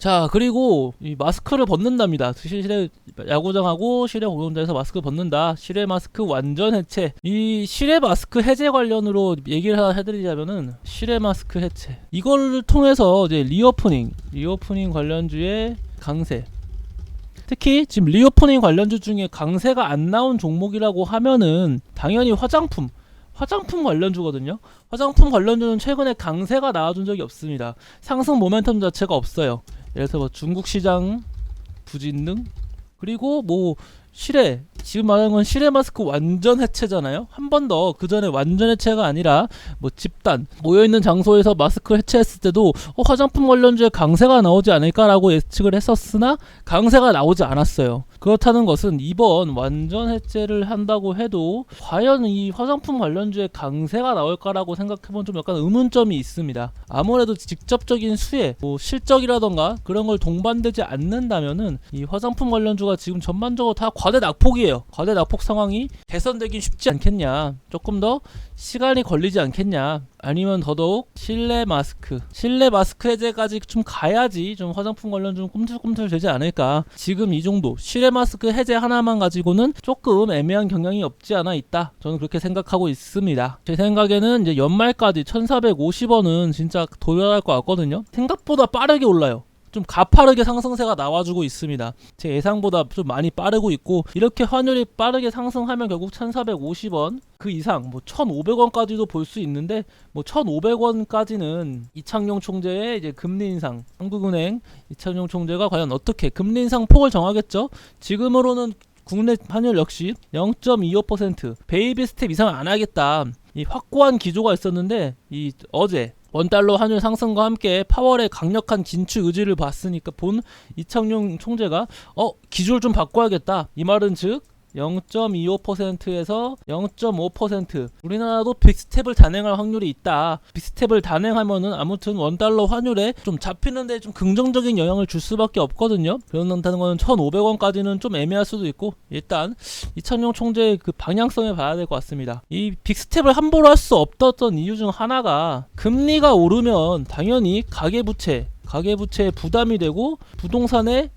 자, 그리고 이 마스크를 벗는답니다. 실내 야구장하고 실내 공연장에서 마스크 벗는다. 실내 마스크 완전 해체. 이 실내 마스크 해제 관련으로 얘기를 하나 해드리자면은 실내 마스크 해체. 이걸 통해서 이제 리오프닝 관련주의 강세. 특히 지금 리오프닝 관련주 중에 강세가 안 나온 종목이라고 하면은 당연히 화장품 관련주거든요. 화장품 관련주는 최근에 강세가 나와준 적이 없습니다. 상승 모멘텀 자체가 없어요. 예를 들어서 뭐 중국 시장 부진 등, 그리고 뭐 지금 말하는 건 실내 마스크 완전 해체잖아요. 한 번 더 그 전에 완전 해체가 아니라 뭐 집단 모여있는 장소에서 마스크 해체했을 때도 화장품 관련주에 강세가 나오지 않을까라고 예측을 했었으나 강세가 나오지 않았어요. 그렇다는 것은 이번 완전 해체를 한다고 해도 과연 이 화장품 관련주에 강세가 나올까라고 생각해보면 좀 약간 의문점이 있습니다. 아무래도 직접적인 수혜, 뭐 실적이라던가 그런 걸 동반되지 않는다면은 이 화장품 관련주가 지금 전반적으로 다 과대 낙폭이에요. 과대 낙폭 상황이 개선되긴 쉽지 않겠냐, 조금 더 시간이 걸리지 않겠냐, 아니면 더더욱 실내 마스크 해제까지 좀 가야지 좀 화장품 관련 좀 꿈틀꿈틀 되지 않을까. 지금 이 정도 실내 마스크 해제 하나만 가지고는 조금 애매한 경향이 없지 않아 있다, 저는 그렇게 생각하고 있습니다. 제 생각에는 이제 연말까지 1450원은 진짜 도달할 것 같거든요. 생각보다 빠르게 올라요. 좀 가파르게 상승세가 나와주고 있습니다. 제 예상보다 좀 많이 빠르고 있고, 이렇게 환율이 빠르게 상승하면 결국 1450원 그 이상 뭐 1500원까지도 볼 수 있는데, 뭐 1500원까지는 이창용 총재의 이제 금리 인상, 한국은행 이창용 총재가 과연 어떻게 금리 인상 폭을 정하겠죠. 지금으로는 국내 환율 역시 0.25% 베이비 스텝 이상 안 하겠다, 이 확고한 기조가 있었는데, 이 어제 원달러 환율 상승과 함께 파월의 강력한 진출 의지를 봤으니까 본 이창용 총재가 기조를 좀 바꿔야겠다, 이 말은 즉 0.25%에서 0.5%, 우리나라도 빅스텝을 단행할 확률이 있다. 빅스텝을 단행하면은 아무튼 원달러 환율에 좀 잡히는데 좀 긍정적인 영향을 줄 수밖에 없거든요. 그런다는 거는 1,500원까지는 좀 애매할 수도 있고, 일단 이창용 총재의 그 방향성에 봐야 될 것 같습니다. 이 빅스텝을 함부로 할 수 없었던 이유 중 하나가, 금리가 오르면 당연히 가계부채에 부담이 되고 부동산의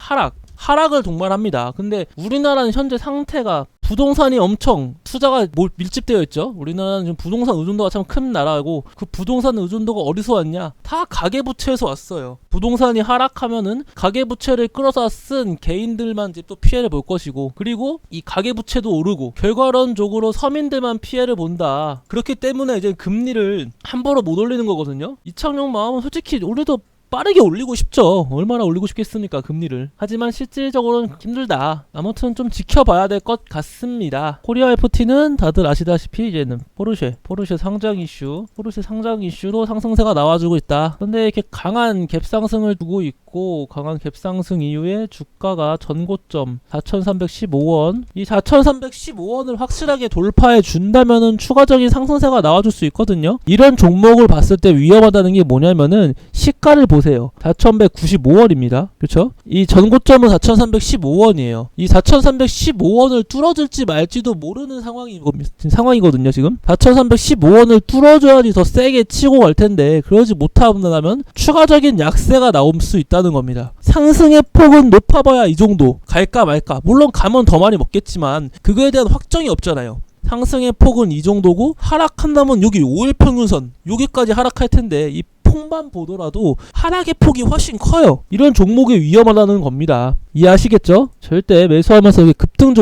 하락을 동반합니다. 근데 우리나라는 현재 상태가 부동산이 엄청 투자가 밀집되어 있죠. 우리나라는 지금 부동산 의존도가 참 큰 나라고, 그 부동산 의존도가 어디서 왔냐? 다 가계부채에서 왔어요. 부동산이 하락하면은 가계부채를 끌어서 쓴 개인들만 이제 또 피해를 볼 것이고, 그리고 이 가계부채도 오르고 결과론적으로 서민들만 피해를 본다. 그렇기 때문에 이제 금리를 함부로 못 올리는 거거든요. 이창용 마음은 솔직히 우리도 빠르게 올리고 싶죠. 얼마나 올리고 싶겠습니까, 금리를. 하지만 실질적으로는 힘들다. 아무튼 좀 지켜봐야 될 것 같습니다. 코리아 FT는 다들 아시다시피 이제는 포르쉐 상장 이슈로 상승세가 나와주고 있다. 그런데 이렇게 강한 갭상승을 두고 있고, 강한 갭상승 이후에 주가가 전고점 4,315원, 이 4,315원을 확실하게 돌파해 준다면은 추가적인 상승세가 나와줄 수 있거든요. 이런 종목을 봤을 때 위험하다는 게 뭐냐면은 시가를 보세요. 4,195원입니다. 그렇죠? 이 전고점은 4,315원이에요. 이 4,315원을 뚫어질지 말지도 모르는 상황이거든요. 지금 4,315원을 뚫어줘야지 더 세게 치고 갈 텐데, 그러지 못한다면 추가적인 약세가 나올 수 있다는 겁니다. 상승의 폭은 높아봐야 이 정도, 갈까 말까. 물론 가면 더 많이 먹겠지만 그거에 대한 확정이 없잖아요. 상승의 폭은 이 정도고, 하락한다면 여기 5일 평균선 여기까지 하락할 텐데, 이 폭만 보더라도 하락의 폭이 훨씬 커요. 이런 종목이 위험하다는 겁니다. 이해하시겠죠? 절대 매수하면서 급등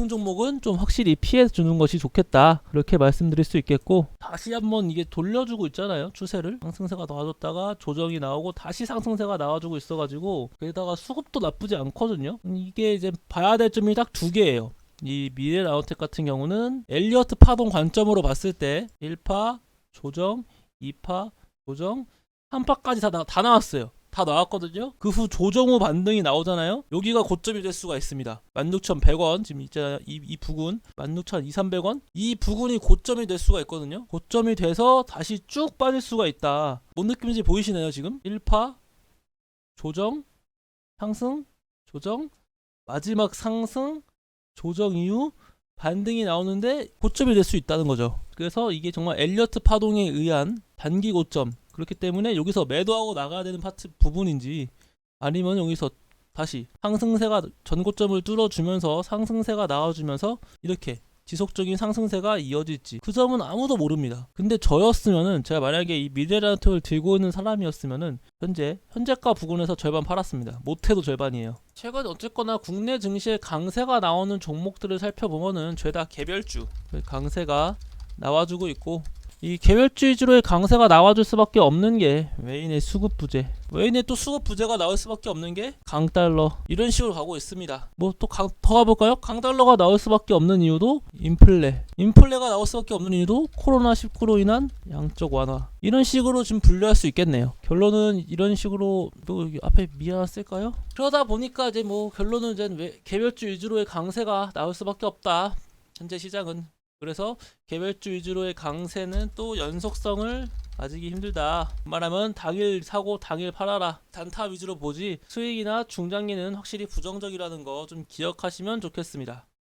종목은 좀 확실히 피해 주는 것이 좋겠다, 그렇게 말씀드릴 수 있겠고, 다시 한번 이게 돌려주고 있잖아요. 추세를 상승세가 나와줬다가 조정이 나오고 다시 상승세가 나와주고 있어가지고, 게다가 수급도 나쁘지 않거든요. 이게 이제 봐야 될 점이 딱 두 개예요. 이 미래라운텍 같은 경우는 엘리어트 파동 관점으로 봤을 때 1파 조정, 2파 조정, 3파까지 다 나왔어요. 다 나왔거든요. 그 후 조정 후 반등이 나오잖아요. 여기가 고점이 될 수가 있습니다. 16,100원, 지금 있잖아요. 이 부근 16,200-300원, 이 부근이 고점이 될 수가 있거든요. 고점이 돼서 다시 쭉 빠질 수가 있다. 뭔 느낌인지 보이시나요? 지금 1파 조정, 상승, 조정, 마지막 상승, 조정 이후 반등이 나오는데 고점이 될 수 있다는 거죠. 그래서 이게 정말 엘리어트 파동에 의한 단기 고점, 그렇기 때문에 여기서 매도하고 나가야 되는 부분인지, 아니면 여기서 다시 상승세가 전고점을 뚫어주면서 상승세가 나와주면서 이렇게 지속적인 상승세가 이어질지 그 점은 아무도 모릅니다. 근데 저였으면은, 제가 만약에 이 미래라는 톡을 들고 있는 사람이었으면은 현재가 부근에서 절반 팔았습니다. 못해도 절반이에요. 최근 어쨌거나 국내 증시에 강세가 나오는 종목들을 살펴보면은 죄다 개별주 강세가 나와주고 있고, 이 개별주 위주로의 강세가 나와줄 수밖에 없는 게 외인의 수급 부재, 외인의 또 수급 부재가 나올 수밖에 없는 게 강달러, 이런 식으로 가고 있습니다. 뭐 또 더 가볼까요? 강달러가 나올 수밖에 없는 이유도 인플레가 나올 수밖에 없는 이유도 코로나19로 인한 양적 완화, 이런 식으로 좀 분류할 수 있겠네요. 결론은 이런 식으로, 뭐 앞에 미아 쓸까요? 그러다 보니까 이제 뭐 결론은 이제 개별주 위주로의 강세가 나올 수밖에 없다, 현재 시장은. 그래서 개별주 위주로의 강세는 또 연속성을 가지기 힘들다. 말하면 당일 사고 당일 팔아라, 단타 위주로 보지 수익이나 중장기는 확실히 부정적이라는 거 좀 기억하시면 좋겠습니다.